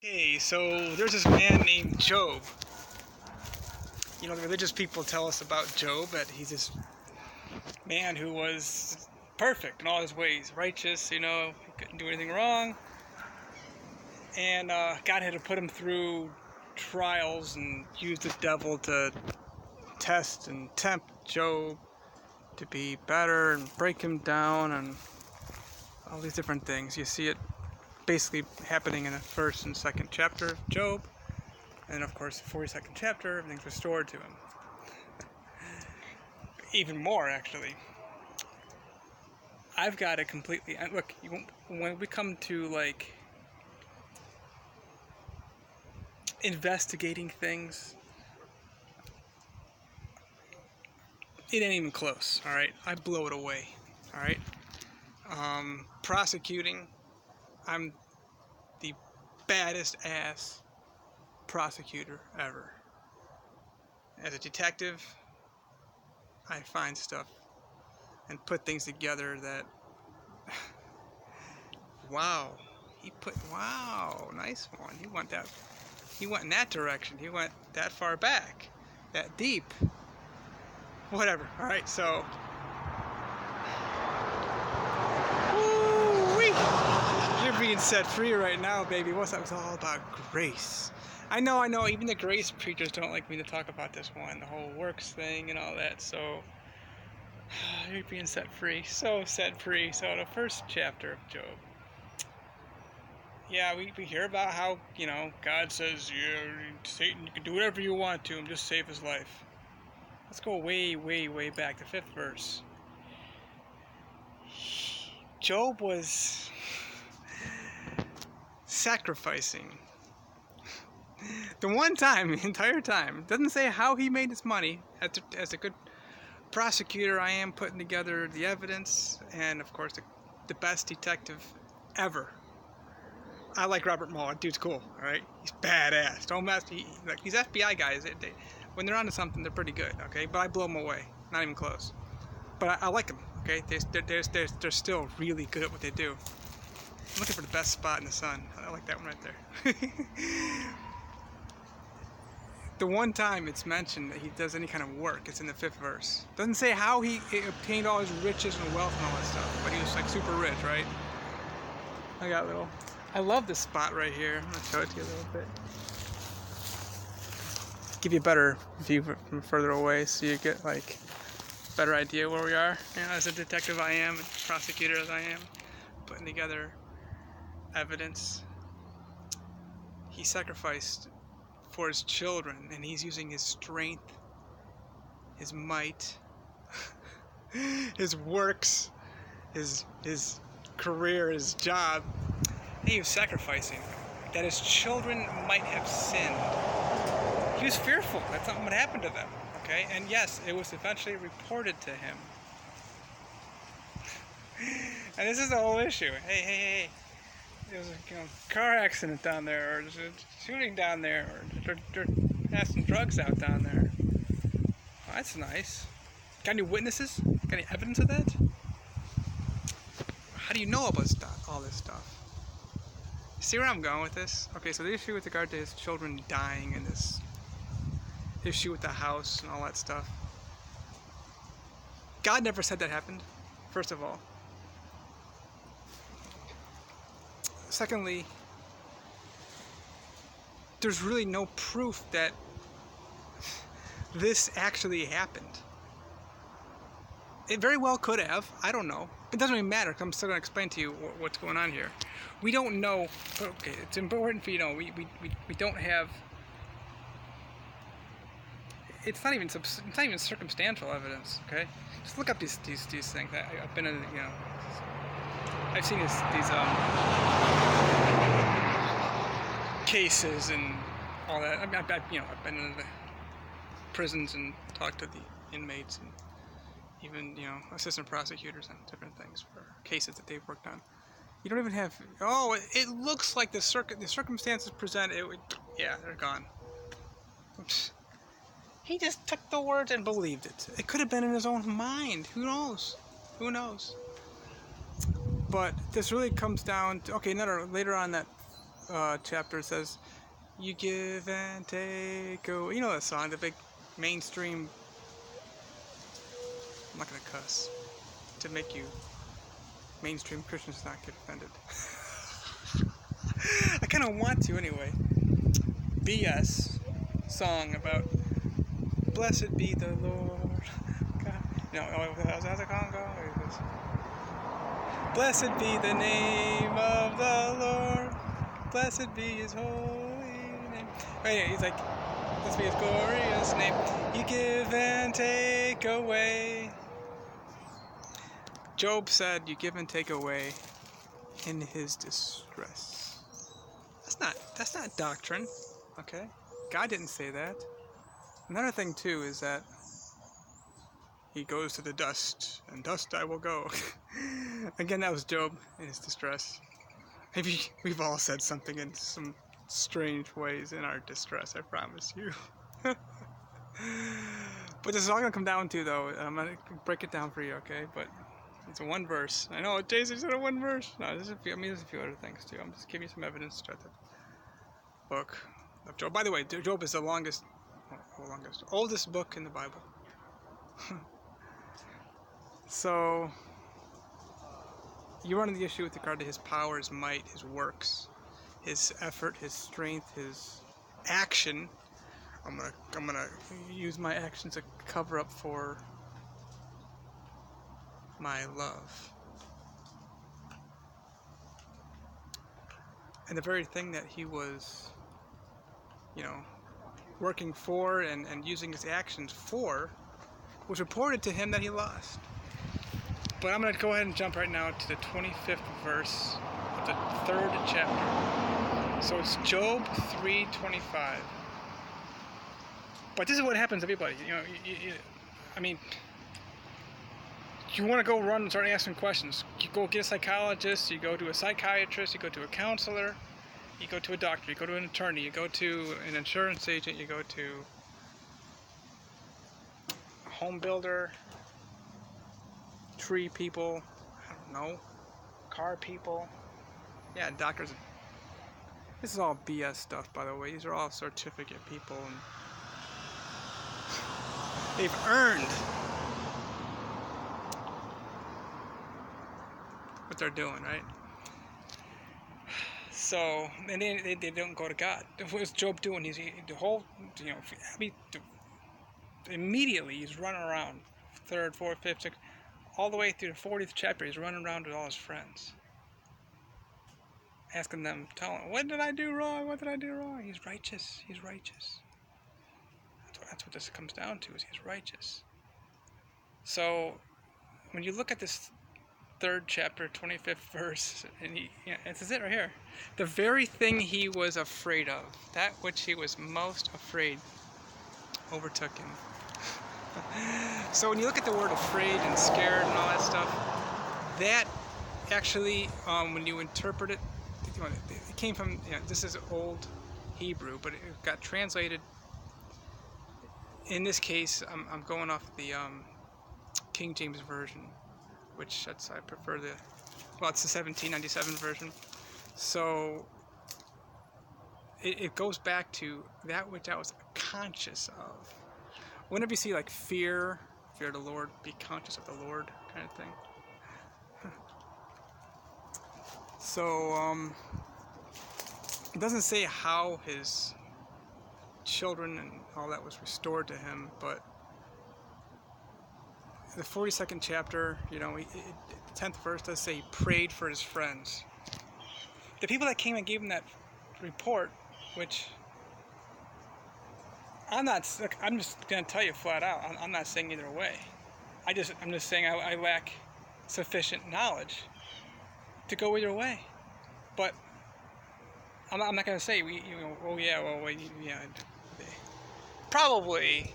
Okay, so there's this man named Job. You know, the religious people tell us about Job that he's this man who was perfect in all his ways, righteous, he couldn't do anything wrong. And God had to put him through trials and use the devil to test and tempt Job to be better and break him down and all these different things. You see it basically happening in the first and second chapter of Job. And of course, the 42nd chapter, everything's restored to him. Even more, actually. I've got a completely... Look, when we come to, investigating things, it ain't even close, alright? I blow it away, alright? Prosecuting, I'm the baddest ass prosecutor ever. As a detective, I find stuff and put things together that wow, nice one. He went in that direction. He went that far back, that deep. Whatever. All right, so woo-wee. You're being set free right now, baby. What's up? It's all about grace. I know, even the grace preachers don't like me to talk about this one, the whole works thing and all that, so you're being set free, so set free. So the first chapter of Job. Yeah, we hear about how, God says, Satan, you can do whatever you want to him, just save his life. Let's go way, way, way back, the 5th verse. Job was sacrificing. The one time, the entire time, doesn't say how he made his money. As a good prosecutor, I am putting together the evidence, and of course, the best detective ever. I like Robert Mueller. Dude's cool, all right? He's badass. Don't mess. These FBI guys, when they're onto something, they're pretty good, okay? But I blow them away. Not even close. But I like them, okay? They're still really good at what they do. I'm looking for the best spot in the sun. I like that one right there. The one time it's mentioned that he does any kind of work, it's in the 5th verse. Doesn't say how he obtained all his riches and wealth and all that stuff, but he was super rich, right? I love this spot right here. I'm gonna show it to you a little bit. Give you a better view from further away, so you get a better idea where we are. As a detective I am, a prosecutor as I am, putting together evidence. He sacrificed for his children, and he's using his strength, his might, his works, his career, his job. He was sacrificing that his children might have sinned. He was fearful that something would happen to them, okay? And yes, it was eventually reported to him. And this is the whole issue. Hey. There's a car accident down there, or there's a shooting down there, or they're passing drugs out down there. Well, that's nice. Got any witnesses? Got any evidence of that? How do you know about all this stuff? See where I'm going with this? Okay, so the issue with regard to his children dying and this issue with the house and all that stuff. God never said that happened, first of all. Secondly, there's really no proof that this actually happened. It very well could have. I don't know. It doesn't really matter, because I'm still going to explain to you what's going on here. We don't know. Okay, it's important for you to know. We don't have. It's not even circumstantial evidence. Okay, just look up these things. I've been in. I've seen these cases and all that. I've been in the prisons and talked to the inmates and even, assistant prosecutors on different things for cases that they've worked on. You don't even have, it looks like the circumstances presented, they're gone. Oops. He just took the words and believed it. It could have been in his own mind. Who knows? But this really comes down to, later on that chapter says, "You give and take away." You know that song, the big mainstream. I'm not gonna cuss to make you mainstream Christians not get offended. I kind of want to anyway. BS song about blessed be the Lord. God. No, how's the song go? Blessed be the name of the Lord. Blessed be his holy name. Oh yeah, he's like, blessed be his glorious name. You give and take away. Job said, you give and take away in his distress. That's not doctrine. Okay? God didn't say that. Another thing too is that he goes to the dust, and dust I will go. Again, that was Job in his distress. Maybe we've all said something in some strange ways in our distress, I promise you. But this is all going to come down to, though, I'm going to break it down for you, okay? But it's a one verse. I know, Jason said a one verse. No, there's a few other things, too. I'm just giving you some evidence to the book of Job. By the way, Job is the oldest book in the Bible. So, you run into the issue with regard to his power, his might, his works, his effort, his strength, his action. I'm gonna use my action to cover up for my love. And the very thing that he was, working for and using his actions for was reported to him that he lost. But I'm going to go ahead and jump right now to the 25th verse of the 3rd chapter. So it's Job 3:25. But this is what happens to everybody. You want to go run and start asking questions. You go get a psychologist, you go to a psychiatrist, you go to a counselor, you go to a doctor, you go to an attorney, you go to an insurance agent, you go to a home builder, tree people, I don't know, car people. Yeah, doctors. This is all BS stuff, by the way. These are all certificate people, and they've earned what they're doing, right? So, and they don't go to God. What was Job doing? Immediately he's running around, 3rd, 4th, 5th, 6th, all the way through the 40th chapter. He's running around with all his friends, asking them, telling them, what did I do wrong? What did I do wrong? He's righteous. He's righteous. That's what this comes down to, is he's righteous. So, when you look at this 3rd chapter, 25th verse, and this is it right here. The very thing he was afraid of, that which he was most afraid, overtook him. So when you look at the word afraid and scared and all that stuff, that actually, when you interpret it, it came from, this is old Hebrew, but it got translated. In this case, I'm going off the King James Version, which I prefer it's the 1797 version. So it goes back to that which I was conscious of. Whenever you see like fear the Lord, be conscious of the Lord kind of thing. So it doesn't say how his children and all that was restored to him, but the 42nd chapter, the 10th verse does say he prayed for his friends. The people that came and gave him that report, which I'm just going to tell you flat out, I'm not saying either way. I'm just saying I lack sufficient knowledge to go either way. But I'm not going to say, probably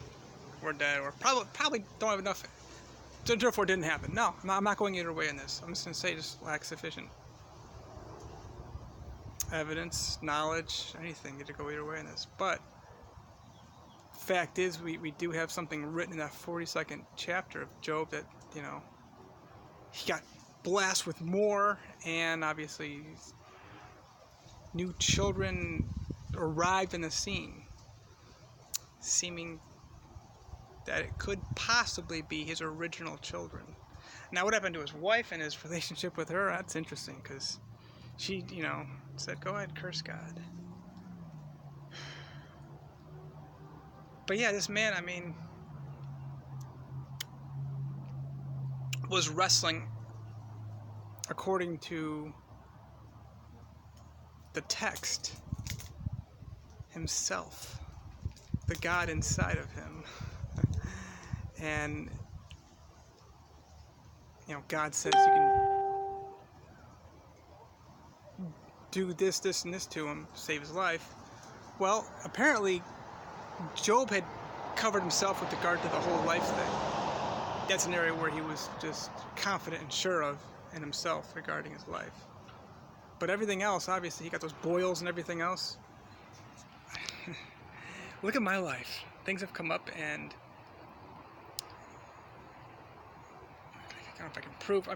we're dead, or probably don't have enough, therefore it didn't happen. No, I'm not going either way in this. I'm just going to say just lack sufficient evidence, knowledge, anything to go either way in this. But fact is, we do have something written in that 42nd chapter of Job that, he got blessed with more, and obviously new children arrived in the scene, seeming that it could possibly be his original children. Now, what happened to his wife and his relationship with her, that's interesting, because she, said, go ahead, curse God. But yeah, this man, was wrestling according to the text himself, the God inside of him. And, God says you can do this, this, and this to him, save his life. Well, apparently, Job had covered himself with regard to the whole life thing. That's an area where he was just confident and sure of in himself regarding his life. But everything else, obviously, he got those boils and everything else. Look at my life. Things have come up, and I don't know if I can prove.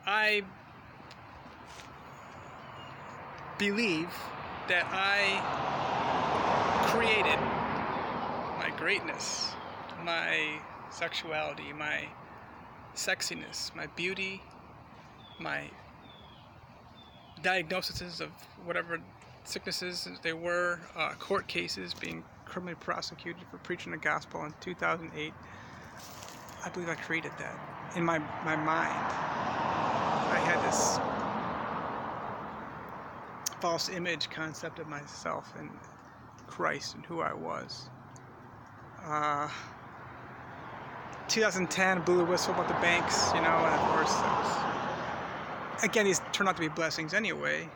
I believe that I created my greatness, my sexuality, my sexiness, my beauty, my diagnoses of whatever sicknesses they were, court cases, being criminally prosecuted for preaching the gospel in 2008. I believe I created that in my mind. I had this false image concept of myself and Christ and who I was. 2010, blew the whistle about the banks, and of course, again, these turned out to be blessings anyway.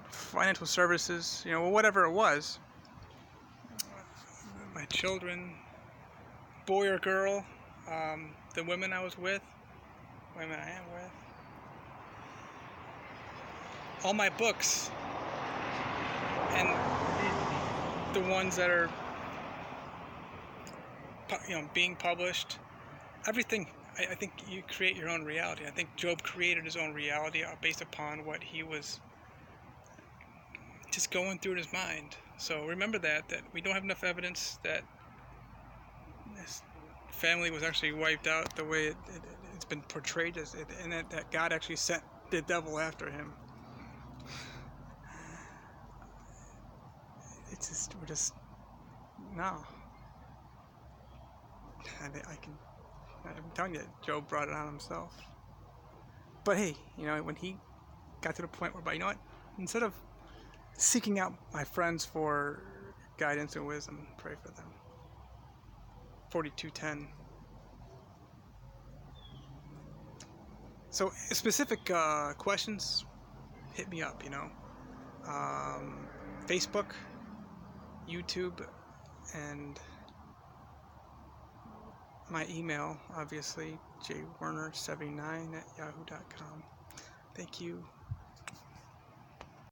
Financial services, whatever it was. My children, boy or girl, the women I was with, women I am with, all my books, and the ones that are, being published, everything. I think you create your own reality. I think Job created his own reality based upon what he was just going through in his mind. So remember that we don't have enough evidence that this family was actually wiped out the way it's been portrayed, and that God actually sent the devil after him. No. I'm telling you, Job brought it on himself. But hey, when he got to the point where, instead of seeking out my friends for guidance and wisdom, pray for them. 42:10. So specific questions, hit me up. Facebook, YouTube, and my email, obviously, jwerner79@yahoo.com. Thank you.